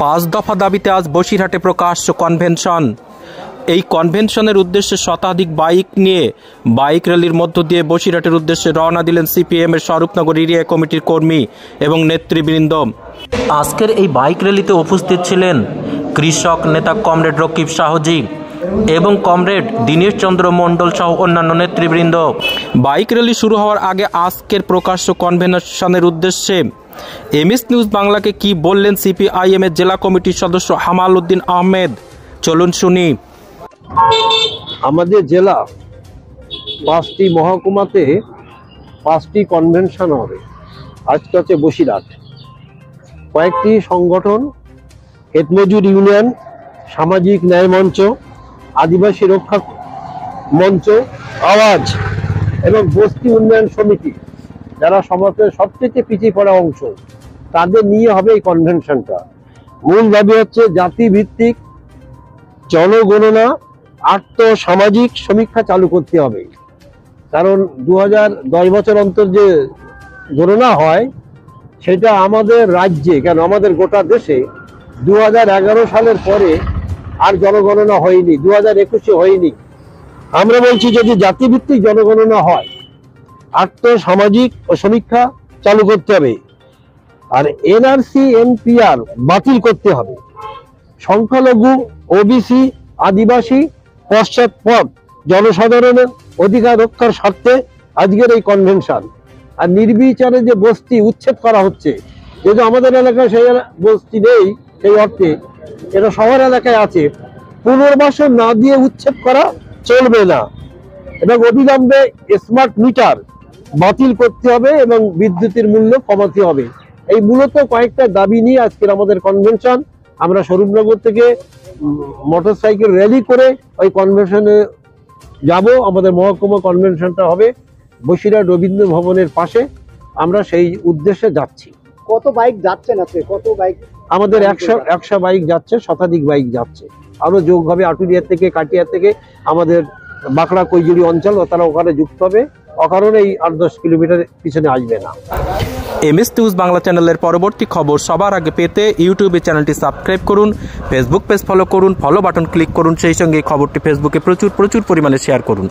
পাঁচ দফা দাবিতে আজ বসিরহাটে প্রকাশ্য কনভেনশন। এই কনভেনশনের উদ্দেশ্যে শতাধিক বাইক নিয়ে বাইক র্যালির মধ্য দিয়ে বসিরহাটের উদ্দেশ্যে রওনা দিলেন সিপিএমের স্বরূপনগর এরিয়া কমিটির কর্মী এবং নেতৃবৃন্দ। আজকের এই বাইক র্যালিতে উপস্থিত ছিলেন কৃষক নেতা কমরেড রকিব শাহজি এবং কমরেড দীনেশ চন্দ্র মণ্ডল সহ অন্যান্য নেতৃবৃন্দ। বাইক র্যালি শুরু হওয়ার আগে আজকের প্রকাশ্য কনভেনশনের উদ্দেশ্যে এমএস নিউজ বাংলাকে কি বললেন সিপিআইএম এর জেলা কমিটির সদস্য হামাল উদ্দিন আহমেদ, চলুন শুনি। আমাদের জেলা 5টি মহকুমাতে 5টি কনভেনশন হবে। আজকে হচ্ছে বসিরহাট। কয়েকটি সংগঠন, ক্ষেতমজুর ইউনিয়ন, সামাজিক ন্যায় মঞ্চ, আদিবাসী রক্ষা মঞ্চ, আওয়াজ এবং বস্তি উন্নয়ন সমিতি, যারা সমাজের সবচেয়ে পিছিয়ে পড়া অংশ, তাদের নিয়ে হবে এই কনভেনশনটা। মূল দাবি হচ্ছে জাতিভিত্তিক জনগণনা, আর্থসামাজিক সমীক্ষা চালু করতে হবে। কারণ 2010 বছর অন্তর যে গণনা হয় সেটা আমাদের রাজ্যে, কেন আমাদের গোটা দেশে 2011 সালের পরে আর জনগণনা হয়নি, 2021-এ হয়নি। আমরা বলছি যদি জাতিভিত্তিক জনগণনা হয়, আর্থসামাজিক ও সমীক্ষা চালু করতে হবে, আর এনআরসি এনপিআর বাতিল করতে হবে। সংখ্যালঘু, ওবিসি, আদিবাসী, পশ্চাৎপদ জনসাধারণের অধিকার রক্ষার স্বার্থে আজকের এই কনভেনশন। আর নির্বিচারে যে বস্তি উচ্ছেদ করা হচ্ছে, যেহেতু আমাদের এলাকায় সেই বস্তি নেই, সেই অর্থে এটা শহর এলাকায় আছে, পুনর্বাসন না দিয়ে উচ্ছেদ করা চলবে না এবং অবিলম্বে স্মার্ট মিটার বাতিল করতে হবে এবং বিদ্যুতের মূল্য কমাতে হবে। এই মূলত কয়েকটা দাবি নিয়ে আজকের আমাদের কনভেনশন। আমরা স্বরূপনগর থেকে মোটরসাইকেল র্যালি করে ওই কনভেনশনে যাব। আমাদের মহকুমা কনভেনশনটা হবে বসিরহাট রবীন্দ্র ভবনের পাশে। আমরা সেই উদ্দেশ্যে যাচ্ছি। কত বাইক যাচ্ছেন আজকে? কত বাইক? আমাদের 100 বাইক যাচ্ছে, শতাধিক বাইক যাচ্ছে। আরো যোগ হবে আটুরিয়া থেকে, কাটিয়া থেকে, আমাদের বাঁকড়া কৈজুরি অঞ্চল, তারা ওখানে যুক্ত হবে। অকারণে এই 8-10 কিলোমিটার পিছনে আসবে না। এমএস নিউজ বাংলা চ্যানেলের পরবর্তী খবর সবার আগে পেতে ইউটিউবে চ্যানেলটি সাবস্ক্রাইব করুন, ফেসবুক পেজ ফলো করুন, ফলো বাটন ক্লিক করুন, সেই সঙ্গে এই খবরটি ফেসবুকে প্রচুর পরিমাণে শেয়ার করুন।